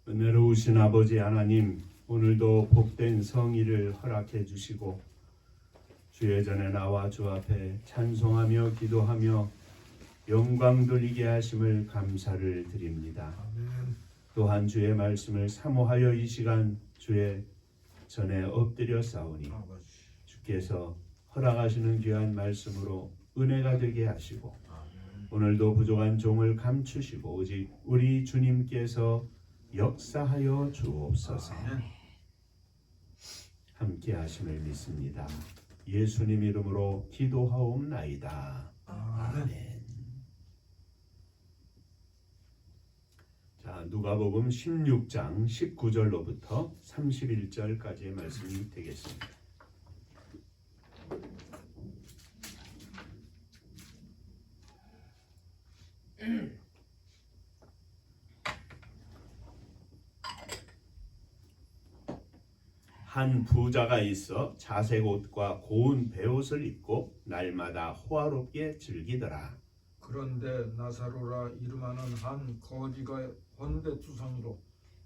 은혜로우신 아버지 하나님, 오늘도 복된 성의를 허락해 주시고 주의 전에 나와 주 앞에 찬송하며 기도하며 영광 돌리게 하심을 감사를 드립니다. 또한 주의 말씀을 사모하여 이 시간 주의 전에 엎드려 싸우니 주께서 허락하시는 귀한 말씀으로 은혜가 되게 하시고 오늘도 부족한 종을 감추시고 오직 우리 주님께서 역사하여 주옵소서. 함께 하심을 믿습니다. 예수님 이름으로 기도하옵나이다. 아멘. 자, 누가복음 16장 19절로부터 31절까지의 말씀이 되겠습니다. 한 부자가 있어 자색 옷과 고운 베옷을 입고 날마다 호화롭게 즐기더라. 그런데 나사로라 이름하는 한 거지가 헌배투성이로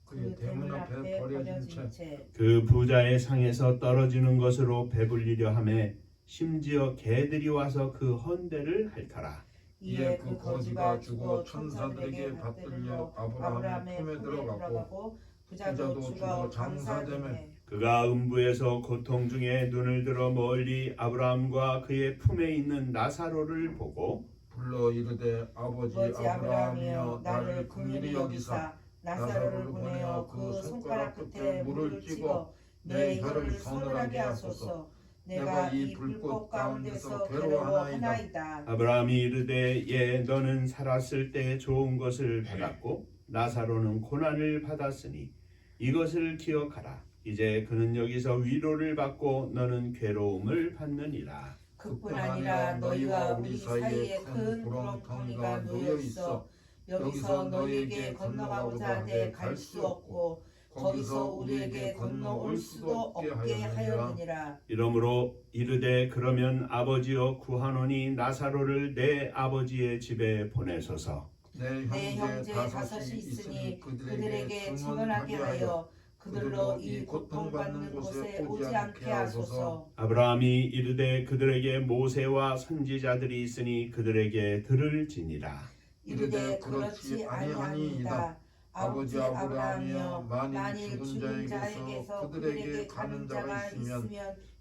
그의 대문 앞에 버려진 채 그 부자의 상에서 떨어지는 것으로 배불리려 하매 심지어 개들이 와서 그 헌대를 핥아라. 이에 그 거지가 죽어 천사들에게 받들려 아브라함의 품에 들어가고 부자도 죽어 장사되매 그가 음부에서 고통 중에 눈을 들어 멀리 아브라함과 그의 품에 있는 나사로를 보고 불러 이르되 아버지 아브라함이여 나를 긍휼히 여기사 나사로를 보내어 그 손가락 끝에 물을 찍어 내 혀를 서늘하게 하소서. 내가 이 불꽃 가운데서 괴로워하나이다. 아브라함이 이르되 예 너는 살았을 때 좋은 것을 받았고 나사로는 고난을 받았으니 이것을 기억하라. 이제 그는 여기서 위로를 받고 너는 괴로움을 받느니라. 그뿐 아니라 너희와 우리 사이에 큰 구렁텅이가 놓여 있어 여기서 너희에게 건너가고자 하되 갈 수 없고 거기서 우리에게 건너올 수도 없게 하였느니라. 이러므로 이르되 그러면 아버지여 구하노니 나사로를 내 아버지의 집에 보내소서. 내 형제 다섯이 있으니 그들에게 증언하게 하여 그들로 이 고통받는 곳에 오지 않게 하소서. 아브라함이 이르되 그들에게 모세와 선지자들이 있으니 그들에게 들을지니라. 이르되 그렇지 아니하니이다. 아버지 아브라함이여 만일 죽은 자에게서 그들에게 가는 자가 있으면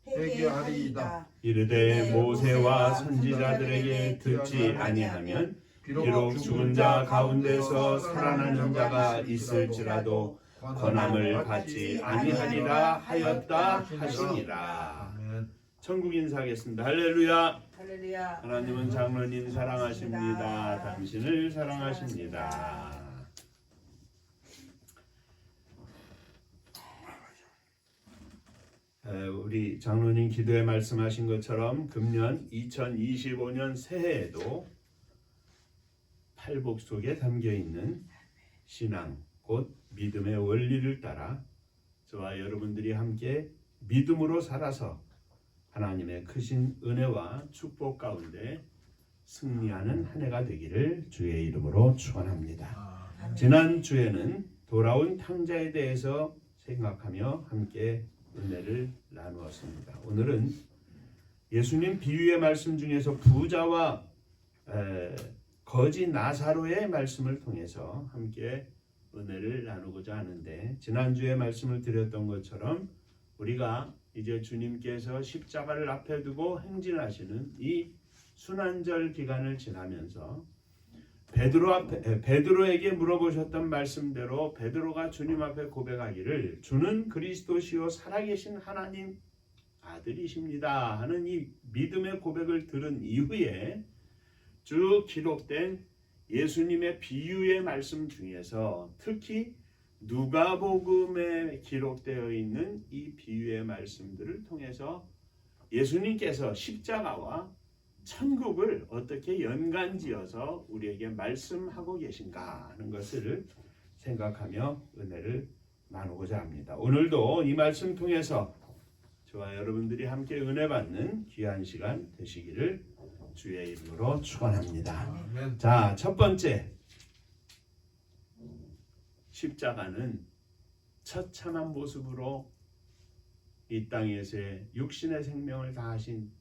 회개하리이다. 이르되 모세와 선지자들에게 듣지 아니하면 비록 죽은 자 가운데서 살아나는 자가 있을지라도 권함을 받지 아니하리라 하였다 하시니라. 천국 인사하겠습니다. 할렐루야. 할렐루야. 하나님은 장로님 사랑하십니다. 당신을 사랑하십니다. 우리 장로님 기도에 말씀하신 것처럼 금년 2025년 새해에도 팔복 속에 담겨있는 신앙 곧 믿음의 원리를 따라 저와 여러분들이 함께 믿음으로 살아서 하나님의 크신 은혜와 축복 가운데 승리하는 한 해가 되기를 주의 이름으로 축원합니다. 지난 주에는 돌아온 탕자에 대해서 생각하며 함께 은혜를 나누었습니다. 오늘은 예수님 비유의 말씀 중에서 부자와 거지 나사로의 말씀을 통해서 함께 은혜를 나누고자 하는데, 지난주에 말씀을 드렸던 것처럼 우리가 이제 주님께서 십자가를 앞에 두고 행진하시는 이 순환절 기간을 지나면서 베드로에게 물어보셨던 말씀대로 베드로가 주님 앞에 고백하기를 주는 그리스도시요 살아계신 하나님 아들이십니다 하는 이 믿음의 고백을 들은 이후에 쭉 기록된 예수님의 비유의 말씀 중에서 특히 누가복음에 기록되어 있는 이 비유의 말씀들을 통해서 예수님께서 십자가와 천국을 어떻게 연관지어서 우리에게 말씀하고 계신가 하는 것을 생각하며 은혜를 나누고자 합니다. 오늘도 이 말씀 통해서 저와 여러분들이 함께 은혜 받는 귀한 시간 되시기를 주의 이름으로 축원합니다. 자, 첫 번째 십자가는 처참한 모습으로 이 땅에서의 육신의 생명을 다하신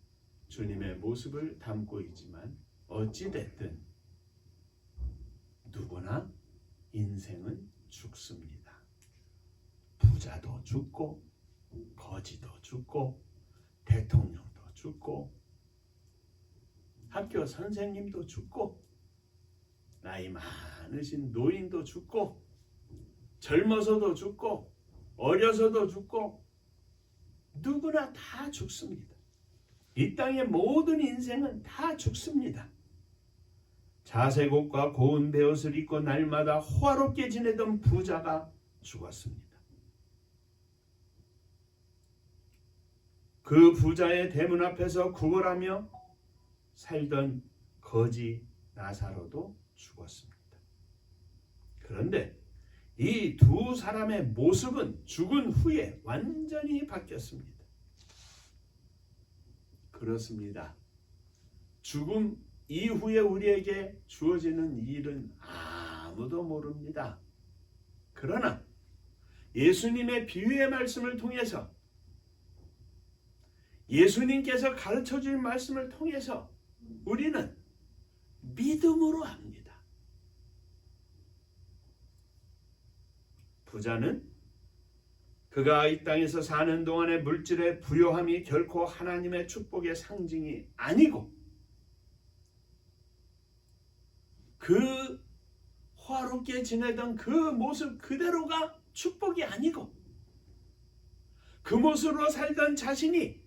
주님의 모습을 담고 있지만 어찌됐든 누구나 인생은 죽습니다. 부자도 죽고 거지도 죽고 대통령도 죽고 학교 선생님도 죽고 나이 많으신 노인도 죽고 젊어서도 죽고 어려서도 죽고 누구나 다 죽습니다. 이 땅의 모든 인생은 다 죽습니다. 자색옷과 고운 베옷을 입고 날마다 호화롭게 지내던 부자가 죽었습니다. 그 부자의 대문 앞에서 구걸하며 살던 거지 나사로도 죽었습니다. 그런데 이 두 사람의 모습은 죽은 후에 완전히 바뀌었습니다. 그렇습니다. 죽음 이후에 우리에게 주어지는 일은 아무도 모릅니다. 그러나 예수님의 비유의 말씀을 통해서 예수님께서 가르쳐 주신 말씀을 통해서 우리는 믿음으로 합니다. 부자는 그가 이 땅에서 사는 동안의 물질의 부요함이 결코 하나님의 축복의 상징이 아니고 그 화롭게 지내던 그 모습 그대로가 축복이 아니고 그 모습으로 살던 자신이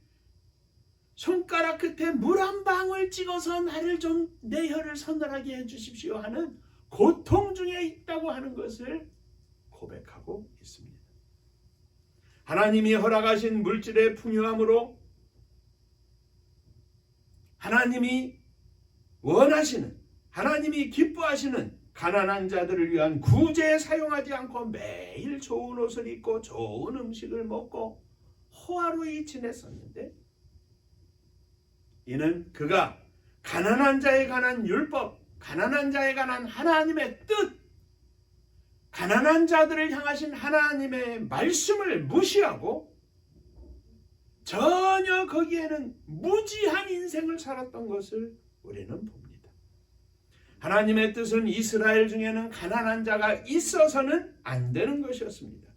손가락 끝에 물 한 방울 찍어서 나를 좀 내 혀를 서늘하게 해주십시오 하는 고통 중에 있다고 하는 것을 고백하고 있습니다. 하나님이 허락하신 물질의 풍요함으로 하나님이 원하시는 하나님이 기뻐하시는 가난한 자들을 위한 구제에 사용하지 않고 매일 좋은 옷을 입고 좋은 음식을 먹고 호화로이 지냈었는데 이는 그가 가난한 자에 관한 율법, 가난한 자에 관한 하나님의 뜻, 가난한 자들을 향하신 하나님의 말씀을 무시하고 전혀 거기에는 무지한 인생을 살았던 것을 우리는 봅니다. 하나님의 뜻은 이스라엘 중에는 가난한 자가 있어서는 안 되는 것이었습니다.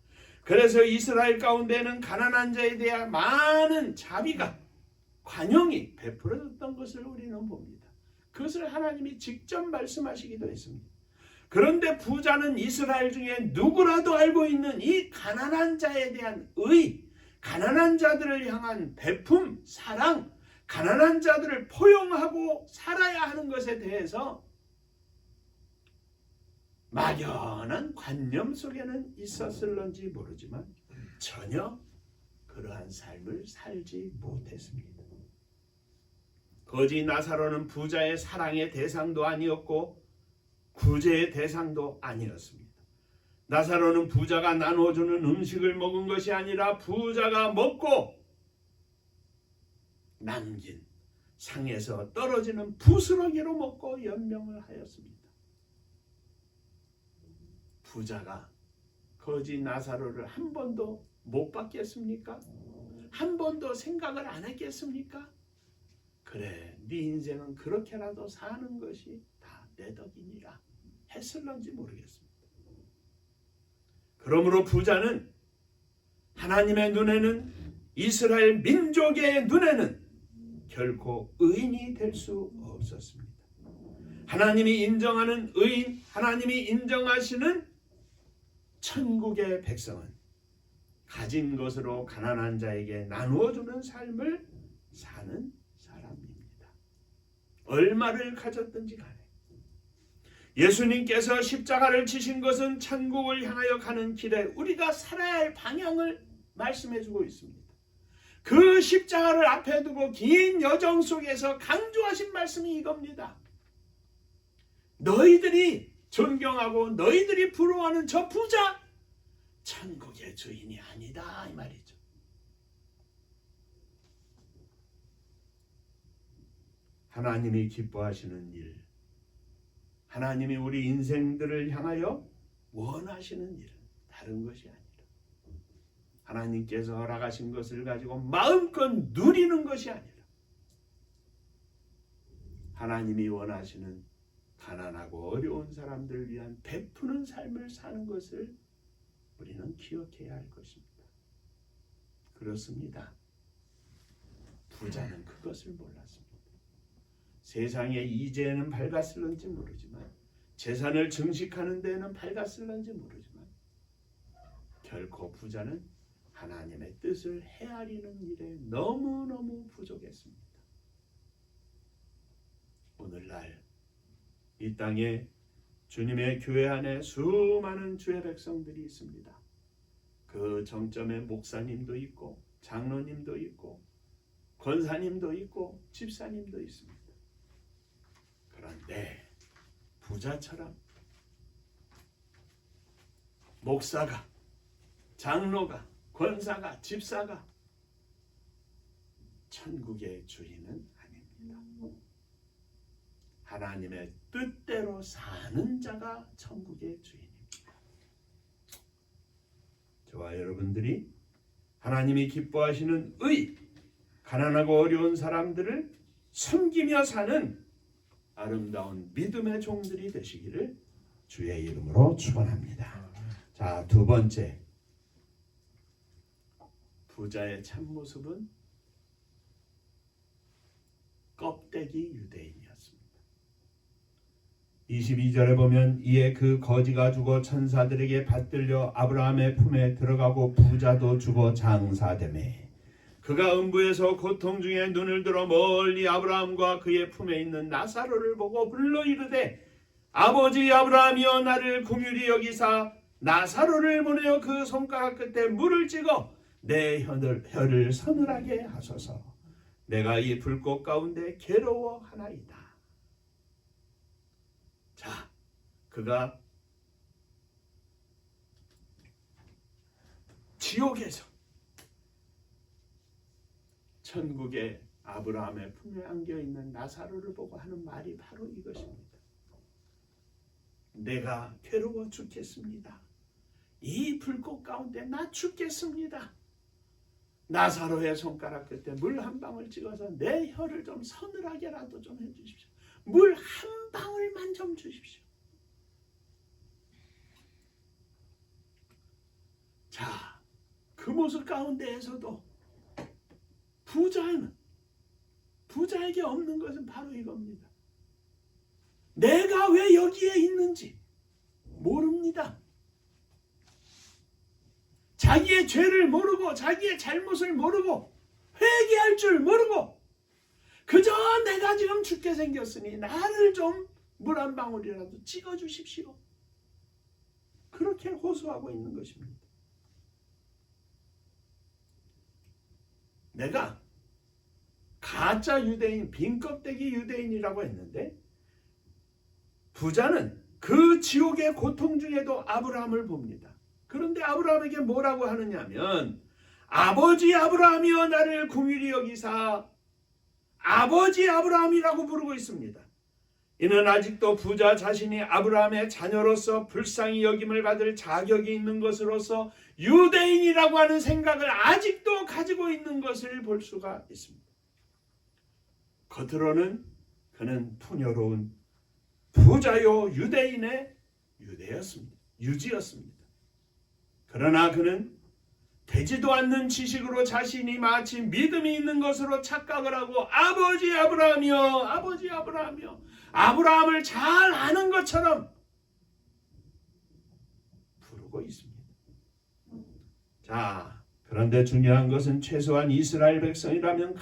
그래서 이스라엘 가운데는 가난한 자에 대한 많은 자비가 관용이 베풀어졌던 것을 우리는 봅니다. 그것을 하나님이 직접 말씀하시기도 했습니다. 그런데 부자는 이스라엘 중에 누구라도 알고 있는 이 가난한 자에 대한 의, 가난한 자들을 향한 베품, 사랑, 가난한 자들을 포용하고 살아야 하는 것에 대해서 막연한 관념 속에는 있었을런지 모르지만 전혀 그러한 삶을 살지 못했습니다. 거지 나사로는 부자의 사랑의 대상도 아니었고 구제의 대상도 아니었습니다. 나사로는 부자가 나눠주는 음식을 먹은 것이 아니라 부자가 먹고 남긴 상에서 떨어지는 부스러기로 먹고 연명을 하였습니다. 부자가 거지 나사로를 한 번도 못 봤겠습니까? 한 번도 생각을 안 했겠습니까? 그래, 네 인생은 그렇게라도 사는 것이 다 내 덕이니라 했을런지 모르겠습니다. 그러므로 부자는 하나님의 눈에는 이스라엘 민족의 눈에는 결코 의인이 될 수 없었습니다. 하나님이 인정하는 의인, 하나님이 인정하시는 천국의 백성은 가진 것으로 가난한 자에게 나누어 주는 삶을 사는 사람입니다. 얼마를 가졌든지 간에 예수님께서 십자가를 지신 것은 천국을 향하여 가는 길에 우리가 살아야 할 방향을 말씀해 주고 있습니다. 그 십자가를 앞에 두고 긴 여정 속에서 강조하신 말씀이 이겁니다. 너희들이 존경하고 너희들이 부러워하는 저 부자 천국의 주인이 아니다 이 말이죠. 하나님이 기뻐하시는 일, 하나님이 우리 인생들을 향하여 원하시는 일은 다른 것이 아니라 하나님께서 허락하신 것을 가지고 마음껏 누리는 것이 아니라 하나님이 원하시는 가난하고 어려운 사람들을 위한 베푸는 삶을 사는 것을 우리는 기억해야 할 것입니다. 그렇습니다. 부자는 그것을 몰랐습니다. 세상에 이제는 밝았을런지 모르지만 재산을 증식하는 데에는 밝았을런지 모르지만 결코 부자는 하나님의 뜻을 헤아리는 일에 너무너무 부족했습니다. 오늘날 이 땅에 주님의 교회 안에 수많은 주의 백성들이 있습니다. 그 정점에 목사님도 있고 장로님도 있고 권사님도 있고 집사님도 있습니다. 그런데 부자처럼 목사가, 장로가, 권사가, 집사가 천국의 주인은 아닙니다. 하나님의 뜻대로 사는 자가 천국의 주인입니다. 저와 여러분들이 하나님이 기뻐하시는 의, 가난하고 어려운 사람들을 섬기며 사는 아름다운 믿음의 종들이 되시기를 주의 이름으로 축원합니다. 자, 두 번째, 부자의 참모습은 껍데기 유대인이었습니다. 22절에 보면 이에 그 거지가 죽어 천사들에게 받들려 아브라함의 품에 들어가고 부자도 죽어 장사되매 그가 음부에서 고통 중에 눈을 들어 멀리 아브라함과 그의 품에 있는 나사로를 보고 불러 이르되 아버지 아브라함이여 나를 긍휼히 여기사 나사로를 보내어 그 손가락 끝에 물을 찍어 내 혀를 서늘하게 하소서. 내가 이 불꽃 가운데 괴로워하나이다. 자, 그가 지옥에서 천국의 아브라함의 품에 안겨있는 나사로를 보고 하는 말이 바로 이것입니다. 내가 괴로워 죽겠습니다. 이 불꽃 가운데 나 죽겠습니다. 나사로의 손가락 끝에 물 한 방울 찍어서 내 혀를 좀 서늘하게라도 좀 해주십시오. 물 한 방울만 좀 주십시오. 자, 그 모습 가운데에서도 부자에게 없는 것은 바로 이겁니다. 내가 왜 여기에 있는지 모릅니다. 자기의 죄를 모르고 자기의 잘못을 모르고 회개할 줄 모르고 그저 내가 지금 죽게 생겼으니 나를 좀 물 한 방울이라도 찍어 주십시오. 그렇게 호소하고 있는 것입니다. 내가 가짜 유대인, 빈껍데기 유대인이라고 했는데 부자는 그 지옥의 고통 중에도 아브라함을 봅니다. 그런데 아브라함에게 뭐라고 하느냐면 아버지 아브라함이여 나를 긍휼히 여기사 아버지 아브라함이라고 부르고 있습니다. 이는 아직도 부자 자신이 아브라함의 자녀로서 불쌍히 여김을 받을 자격이 있는 것으로서 유대인이라고 하는 생각을 아직도 가지고 있는 것을 볼 수가 있습니다. 겉으로는 그는 풍요로운 부자요 유대인의 유지였습니다. 그러나 그는 되지도 않는 지식으로 자신이 마치 믿음이 있는 것으로 착각을 하고 아버지 아브라함이여 아브라함을 잘 아는 것처럼 부르고 있습니다. 자, 그런데 중요한 것은 최소한 이스라엘 백성이라면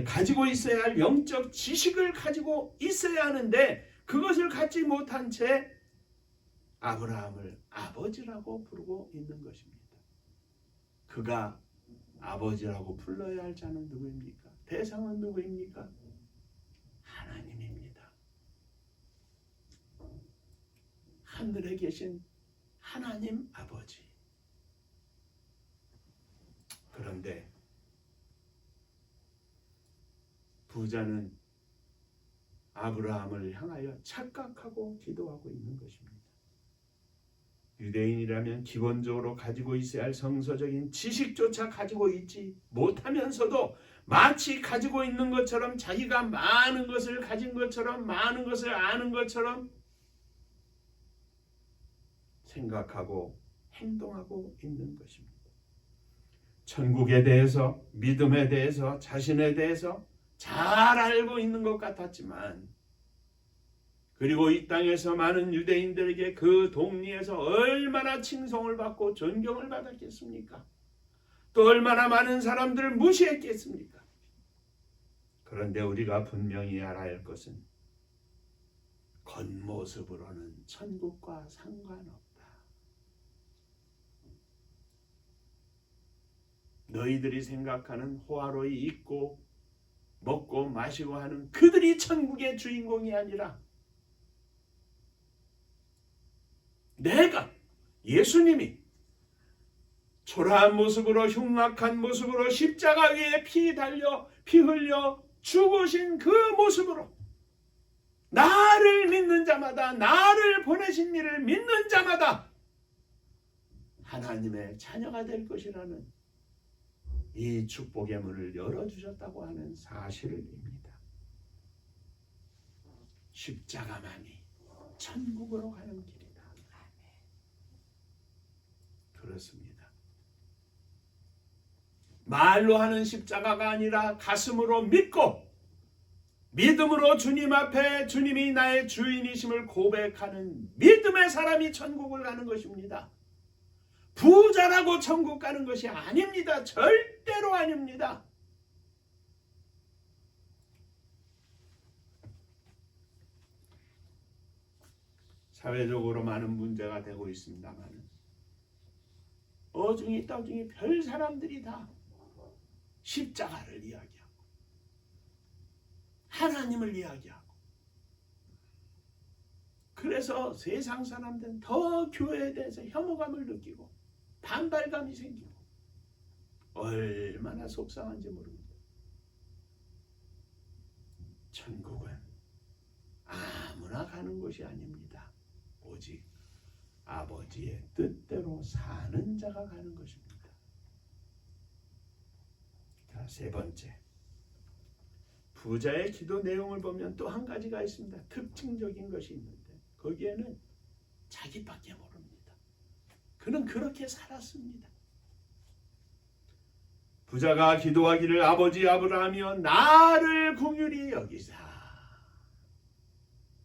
가지고 있어야 할 영적 지식을 가지고 있어야 하는데 그것을 갖지 못한 채 아브라함을 아버지라고 부르고 있는 것입니다. 그가 아버지라고 불러야 할 자는 누구입니까? 대상은 누구입니까? 하나님입니다. 하늘에 계신 하나님 아버지. 그런데 부자는 아브라함을 향하여 착각하고 기도하고 있는 것입니다. 유대인이라면 기본적으로 가지고 있어야 할 성서적인 지식조차 가지고 있지 못하면서도 마치 가지고 있는 것처럼 자기가 많은 것을 가진 것처럼 많은 것을 아는 것처럼 생각하고 행동하고 있는 것입니다. 천국에 대해서, 믿음에 대해서, 자신에 대해서 잘 알고 있는 것 같았지만, 그리고 이 땅에서 많은 유대인들에게 그 동리에서 얼마나 칭송을 받고 존경을 받았겠습니까? 또 얼마나 많은 사람들을 무시했겠습니까? 그런데 우리가 분명히 알아야 할 것은 겉모습으로는 천국과 상관없다. 너희들이 생각하는 호화로이 입고 먹고 마시고 하는 그들이 천국의 주인공이 아니라 내가, 예수님이 초라한 모습으로, 흉악한 모습으로 십자가 위에 피 흘려 죽으신 그 모습으로 나를 믿는 자마다, 나를 보내신 이를 믿는 자마다 하나님의 자녀가 될 것이라는 이 축복의 문을 열어주셨다고 하는 사실입니다. 십자가만이 천국으로 가는 길이다. 그렇습니다. 말로 하는 십자가가 아니라 가슴으로 믿고 믿음으로 주님 앞에 주님이 나의 주인이심을 고백하는 믿음의 사람이 천국을 가는 것입니다. 부자라고 천국 가는 것이 아닙니다. 절대로 아닙니다. 사회적으로 많은 문제가 되고 있습니다만 어중이 떠중이 별 사람들이 다 십자가를 이야기하고 하나님을 이야기하고, 그래서 세상 사람들은 더 교회에 대해서 혐오감을 느끼고 반발감이 생기고 얼마나 속상한지 모릅니다. 천국은 아무나 가는 곳이 아닙니다. 오직 아버지의 뜻대로 사는 자가 가는 것입니다. 자, 세 번째, 부자의 기도 내용을 보면 또 한 가지가 있습니다. 특징적인 것이 있는데 거기에는 자기밖에 모릅니다. 그는 그렇게 살았습니다. 부자가 기도하기를 아버지 아브라함이여 나를 긍휼히 여기사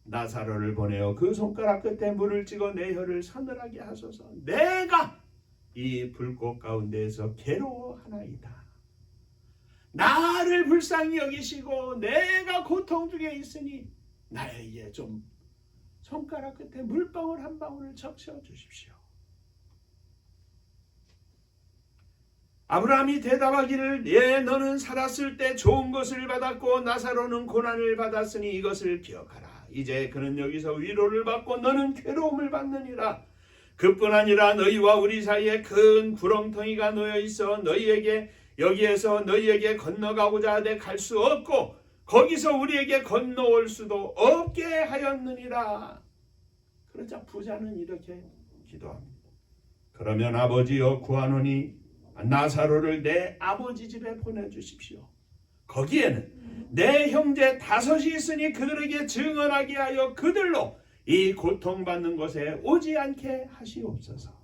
나사로를 보내어 그 손가락 끝에 물을 찍어 내 혀를 서늘하게 하소서. 내가 이 불꽃 가운데에서 괴로워하나이다. 나를 불쌍히 여기시고 내가 고통 중에 있으니 나에게 좀 손가락 끝에 물방울 한 방울을 적셔 주십시오. 아브라함이 대답하기를 예 너는 살았을 때 좋은 것을 받았고 나사로는 고난을 받았으니 이것을 기억하라. 이제 그는 여기서 위로를 받고 너는 괴로움을 받느니라. 그뿐 아니라 너희와 우리 사이에 큰 구렁텅이가 놓여 있어 여기에서 너희에게 건너가고자 하되 갈 수 없고 거기서 우리에게 건너올 수도 없게 하였느니라. 그러자 부자는 이렇게 기도합니다. 그러면 아버지여 구하노니 나사로를 내 아버지 집에 보내주십시오. 거기에는 내 형제 5이 있으니 그들에게 증언하게 하여 그들로 이 고통받는 곳에 오지 않게 하시옵소서.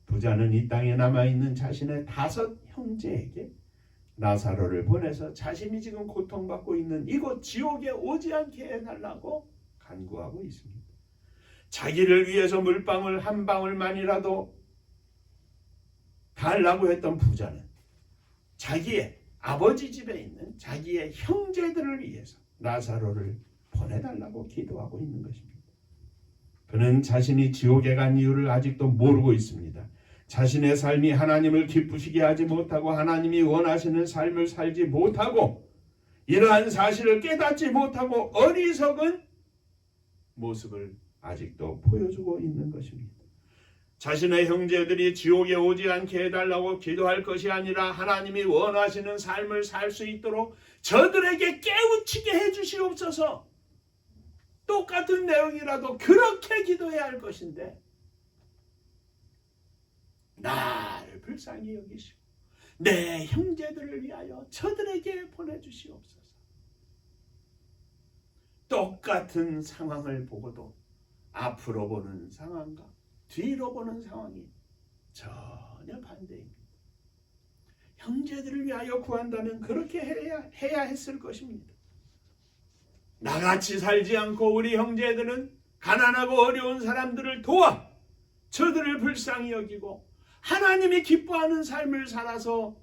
부자는 이 땅에 남아있는 자신의 5 형제에게 나사로를 보내서 자신이 지금 고통받고 있는 이곳 지옥에 오지 않게 해달라고 간구하고 있습니다. 자기를 위해서 물방울 한 방울만이라도 달라고 했던 부자는 자기의 아버지 집에 있는 자기의 형제들을 위해서 나사로를 보내달라고 기도하고 있는 것입니다. 그는 자신이 지옥에 간 이유를 아직도 모르고 있습니다. 자신의 삶이 하나님을 기쁘시게 하지 못하고 하나님이 원하시는 삶을 살지 못하고 이러한 사실을 깨닫지 못하고 어리석은 모습을 아직도 보여주고 있는 것입니다. 자신의 형제들이 지옥에 오지 않게 해달라고 기도할 것이 아니라 하나님이 원하시는 삶을 살 수 있도록 저들에게 깨우치게 해주시옵소서. 똑같은 내용이라도 그렇게 기도해야 할 것인데 나를 불쌍히 여기시고 내 형제들을 위하여 저들에게 보내주시옵소서. 똑같은 상황을 보고도 앞으로 보는 상황과 뒤로 보는 상황이 전혀 반대입니다. 형제들을 위하여 구한다면 그렇게 해야 했을 것입니다. 나같이 살지 않고 우리 형제들은 가난하고 어려운 사람들을 도와 저들을 불쌍히 여기고 하나님이 기뻐하는 삶을 살아서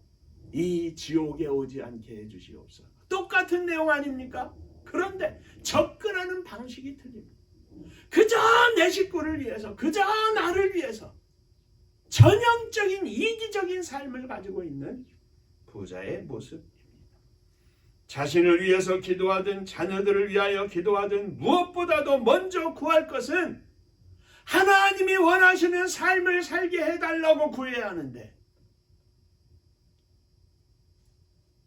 이 지옥에 오지 않게 해주시옵소서. 똑같은 내용 아닙니까? 그런데 접근하는 방식이 틀립니다. 그저 내 식구를 위해서, 그저 나를 위해서 전형적인 이기적인 삶을 가지고 있는 부자의 모습입니다. 자신을 위해서 기도하든 자녀들을 위하여 기도하든 무엇보다도 먼저 구할 것은 하나님이 원하시는 삶을 살게 해달라고 구해야 하는데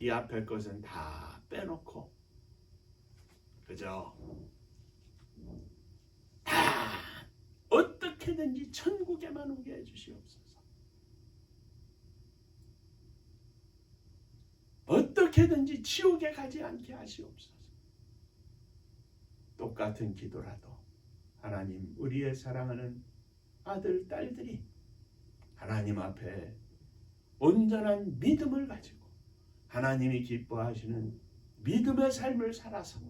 이 앞에 것은 다 빼놓고 그저 다 어떻게든지 천국에만 오게 해주시옵소서. 어떻게든지 지옥에 가지 않게 하시옵소서. 똑같은 기도라도 하나님, 우리의 사랑하는 아들, 딸들이 하나님 앞에 온전한 믿음을 가지고 하나님이 기뻐하시는 믿음의 삶을 살아서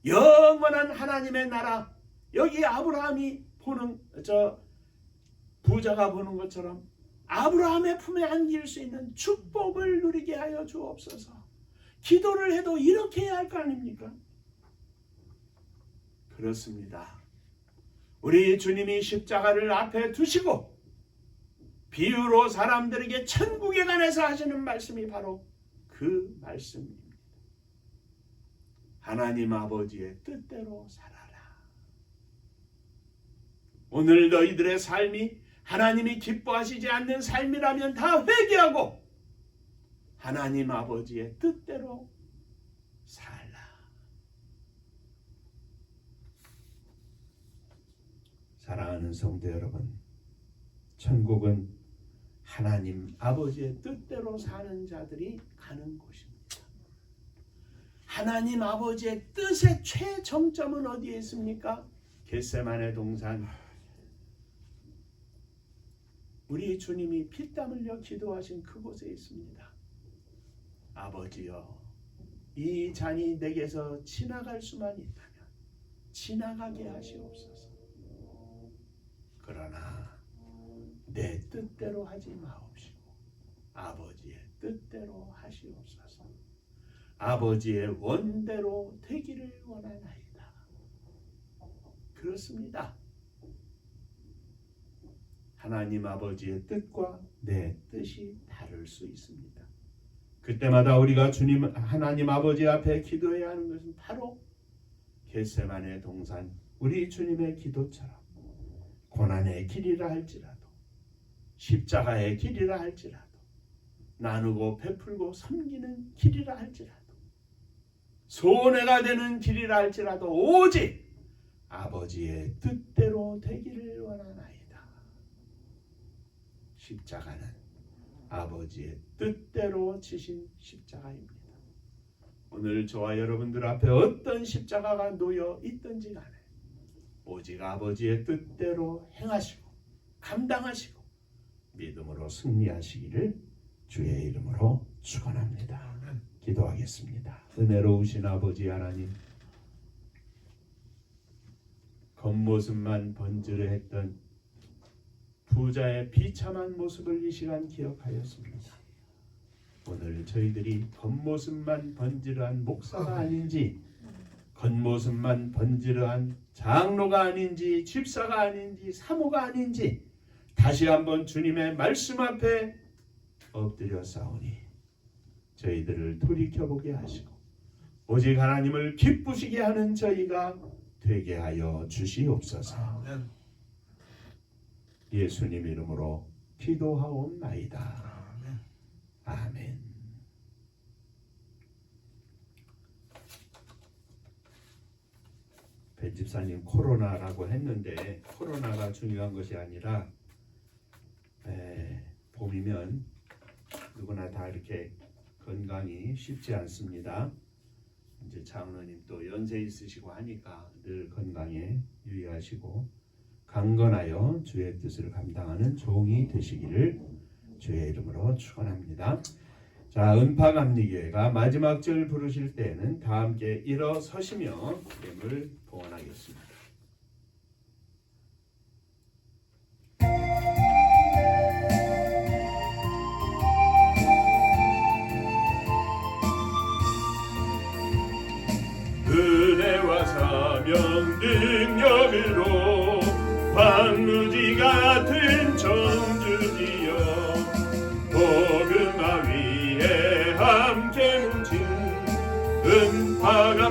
영원한 하나님의 나라, 여기 아브라함이 보는 저 부자가 보는 것처럼 아브라함의 품에 안길 수 있는 축복을 누리게 하여 주옵소서. 기도를 해도 이렇게 해야 할 거 아닙니까? 그렇습니다. 우리 주님이 십자가를 앞에 두시고 비유로 사람들에게 천국에 관해서 하시는 말씀이 바로 그 말씀입니다. 하나님 아버지의 뜻대로 살아라. 오늘 너희들의 삶이 하나님이 기뻐하시지 않는 삶이라면 다 회개하고 하나님 아버지의 뜻대로 살라. 사랑하는 성도 여러분, 천국은 하나님 아버지의 뜻대로 사는 자들이 가는 곳입니다. 하나님 아버지의 뜻의 최정점은 어디에 있습니까? 겟세마네 동산, 우리 주님이 피땀 흘려 기도하신 그곳에 있습니다. 아버지여, 이 잔이 내게서 지나갈 수만 있다면 지나가게 하시옵소서. 그러나 내 뜻대로 하지 마옵시고 아버지의 뜻대로 하시옵소서. 아버지의 원대로 되기를 원하나이다. 그렇습니다. 하나님 아버지의 뜻과 내 뜻이 다를 수 있습니다. 그때마다 우리가 주님 하나님 아버지 앞에 기도해야 하는 것은 바로 겟세마네 동산 우리 주님의 기도처럼 고난의 길이라 할지라도 십자가의 길이라 할지라도 나누고 베풀고 섬기는 길이라 할지라도 손해가 되는 길이라 할지라도 오직 아버지의 뜻대로 되기를 원하나이다. 십자가는 아버지의 뜻대로 지신 십자가입니다. 오늘 저와 여러분들 앞에 어떤 십자가가 놓여 있든지 간에 오직 아버지의 뜻대로 행하시고 감당하시고 믿음으로 승리하시기를 주의 이름으로 축원합니다. 기도하겠습니다. 은혜로우신 아버지 하나님, 겉모습만 번지르했던 부자의 비참한 모습을 이 시간 기억하였습니다. 오늘 저희들이 겉모습만 번지르한 목사가 아닌지, 겉모습만 번지르한 장로가 아닌지, 집사가 아닌지, 사모가 아닌지 다시 한번 주님의 말씀 앞에 엎드려 싸우니 저희들을 돌이켜보게 하시고 오직 하나님을 기쁘시게 하는 저희가 되게 하여 주시옵소서. 예수님 이름으로 기도하옵나이다. 아멘. 집사님 코로나라고 했는데 코로나가 중요한 것이 아니라 봄이면 누구나 다 이렇게 건강이 쉽지 않습니다. 이제 장로님 또 연세 있으시고 하니까 늘 건강에 유의하시고 강건하여 주의 뜻을 감당하는 종이 되시기를 주의 이름으로 축원합니다. 자, 은파감리교회가 마지막 절 부르실 때는 다 함께 일어서시며 예물 봉헌하겠습니다. 은혜와 사명 능력으로 황무지 같은 청주지여 복음화 위에 함께 뭉친 은파감리교회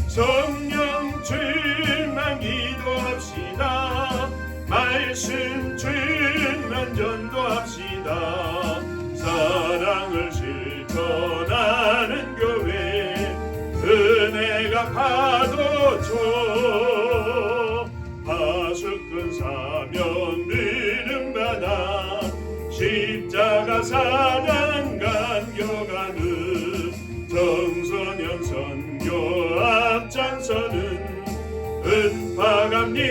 성령 충만 기도합시다. 말씀 충만 전도합시다. 사랑을 실천하는 교회 은혜가 파도쳐 하숙은 사명 믿음받아 십자가 사랑 간격하는 청소년 선교 앞장서는 은파감리교회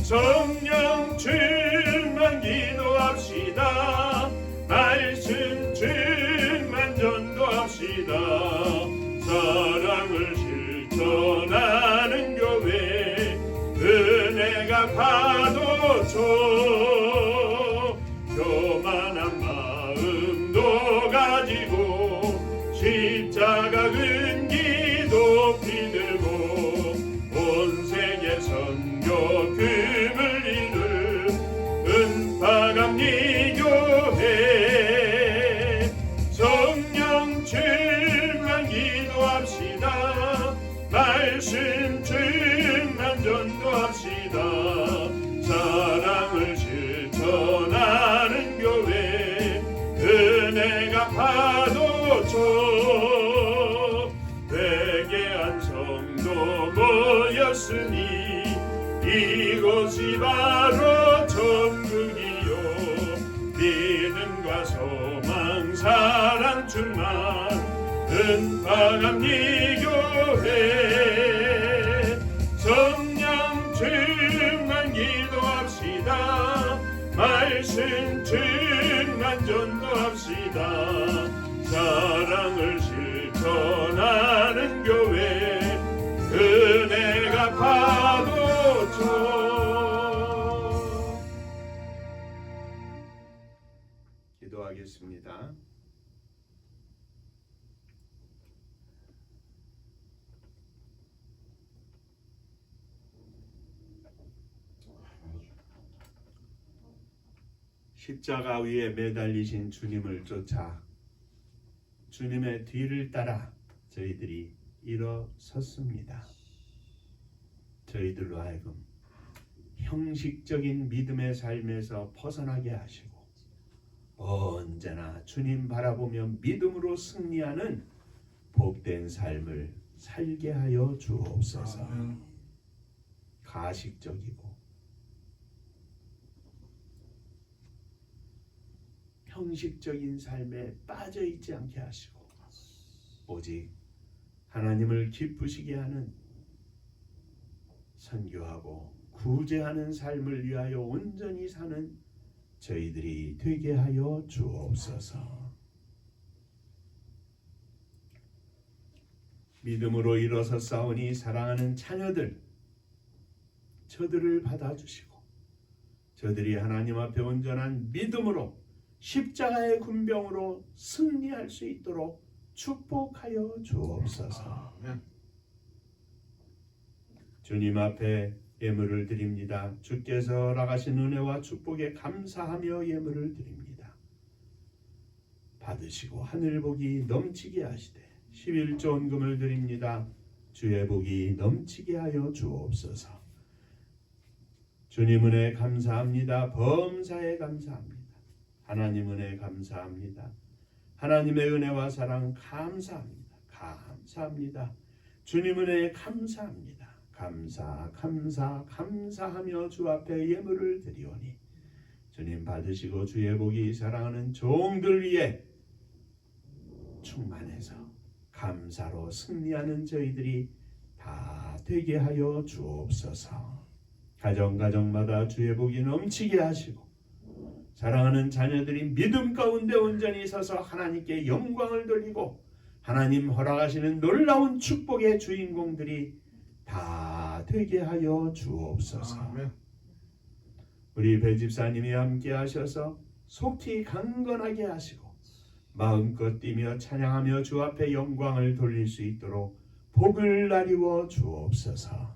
성령 충만 기도합시다. 말씀 충만 전도합시다. 사랑을 실천하는 교회 은혜가 파도쳐 교만한 마음도 가지고 십자가 근기 높이 들고 온 세계 선교 금을 이룰 은파감리교회 성령 충만 기도합시다. 말씀 충만 전도합시다. 사랑을 실천하는 교회 은혜가 파도쳐 회개한 성도 모였으니 이곳이 바로 천국이요 믿음과 소망 사랑 충만 은파감리교회 성령 충만 기도합시다. 말씀 충만 전도합시다. 사랑을 실천하는 교회 은혜가 파도쳐 기도하겠습니다. 십자가 위에 매달리신 주님을 쫓아 주님의 뒤를 따라 저희들이 일어섰습니다. 저희들로 하여금 형식적인 믿음의 삶에서 벗어나게 하시고 언제나 주님 바라보며 믿음으로 승리하는 복된 삶을 살게 하여 주옵소서. 가식적이고 형식적인 삶에 빠져 있지 않게 하시고 오직 하나님을 기쁘시게 하는 선교하고 구제하는 삶을 위하여 온전히 사는 저희들이 되게 하여 주옵소서. 믿음으로 일어서 싸우니 사랑하는 자녀들 저들을 받아주시고 저들이 하나님 앞에 온전한 믿음으로 십자가의 군병으로 승리할 수 있도록 축복하여 주옵소서. 주님 앞에 예물을 드립니다. 주께서 허락하신 은혜와 축복에 감사하며 예물을 드립니다. 받으시고 하늘 복이 넘치게 하시되 11조 원금을 드립니다. 주의 복이 넘치게 하여 주옵소서. 주님 은혜 감사합니다. 범사에 감사합니다. 하나님 은혜 감사합니다. 하나님의 은혜와 사랑 감사합니다. 감사합니다. 주님 은혜에 감사합니다. 감사하며 주 앞에 예물을 드리오니 주님 받으시고 주의 복이 사랑하는 종들 위에 충만해서 감사로 승리하는 저희들이 다 되게 하여 주옵소서. 가정마다 주의 복이 넘치게 하시고 사랑하는 자녀들이 믿음 가운데 온전히 서서 하나님께 영광을 돌리고 하나님 허락하시는 놀라운 축복의 주인공들이 다 되게 하여 주옵소서. 아멘. 우리 배 집사님이 함께 하셔서 속히 강건하게 하시고 마음껏 뛰며 찬양하며 주 앞에 영광을 돌릴 수 있도록 복을 나리워 주옵소서.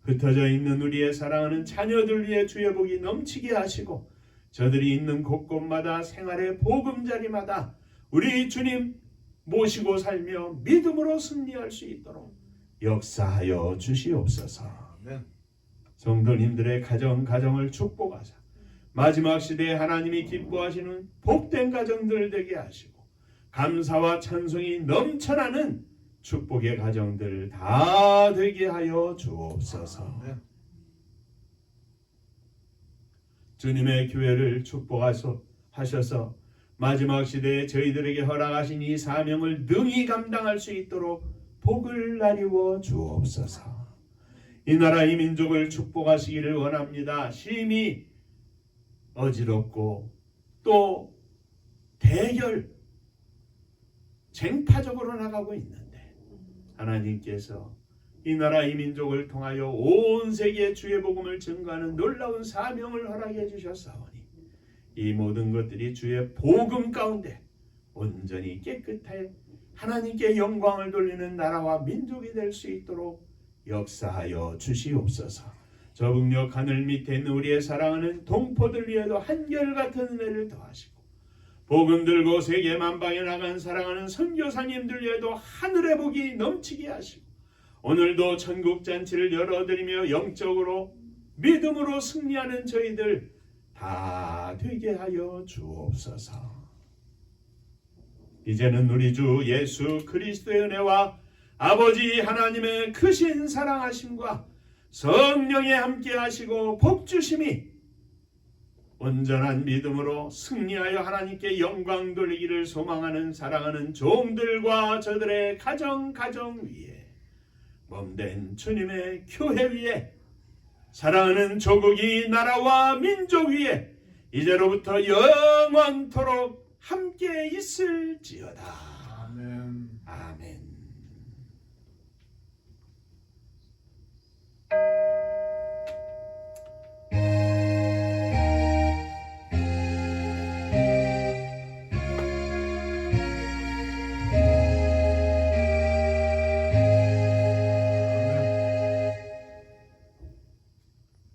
흩어져 있는 우리의 사랑하는 자녀들 위해 주의 복이 넘치게 하시고 저들이 있는 곳곳마다 생활의 보금자리마다 우리 주님 모시고 살며 믿음으로 승리할 수 있도록 역사하여 주시옵소서. 아멘. 성도님들의 가정을 축복하사 마지막 시대에 하나님이 기뻐하시는 복된 가정들 되게 하시고 감사와 찬송이 넘쳐나는 축복의 가정들 다 되게 하여 주옵소서. 아멘. 주님의 교회를 축복하셔서 마지막 시대에 저희들에게 허락하신 이 사명을 능히 감당할 수 있도록 복을 나리워 주옵소서. 이 나라 이 민족을 축복하시기를 원합니다. 심히 어지럽고 또 대결 쟁파적으로 나가고 있는데 하나님께서 이 나라 이 민족을 통하여 온 세계에 주의 복음을 증거하는 놀라운 사명을 허락해 주셨사오니 이 모든 것들이 주의 복음 가운데 온전히 깨끗해 하나님께 영광을 돌리는 나라와 민족이 될 수 있도록 역사하여 주시옵소서. 저북녘 하늘 밑에 있는 우리의 사랑하는 동포들 위에도 한결같은 은혜를 더하시고 복음 들고 세계 만방에 나간 사랑하는 선교사님들 위에도 하늘의 복이 넘치게 하시고 오늘도 천국잔치를 열어드리며 영적으로 믿음으로 승리하는 저희들 다 되게 하여 주옵소서. 이제는 우리 주 예수 그리스도의 은혜와 아버지 하나님의 크신 사랑하심과 성령의 함께 하시고 복주심이 온전한 믿음으로 승리하여 하나님께 영광 돌리기를 소망하는 사랑하는 종들과 저들의 가정 위에 몸된 주님의 교회 위에 사랑하는 조국이 나라와 민족 위에 이제로부터 영원토록 함께 있을지어다.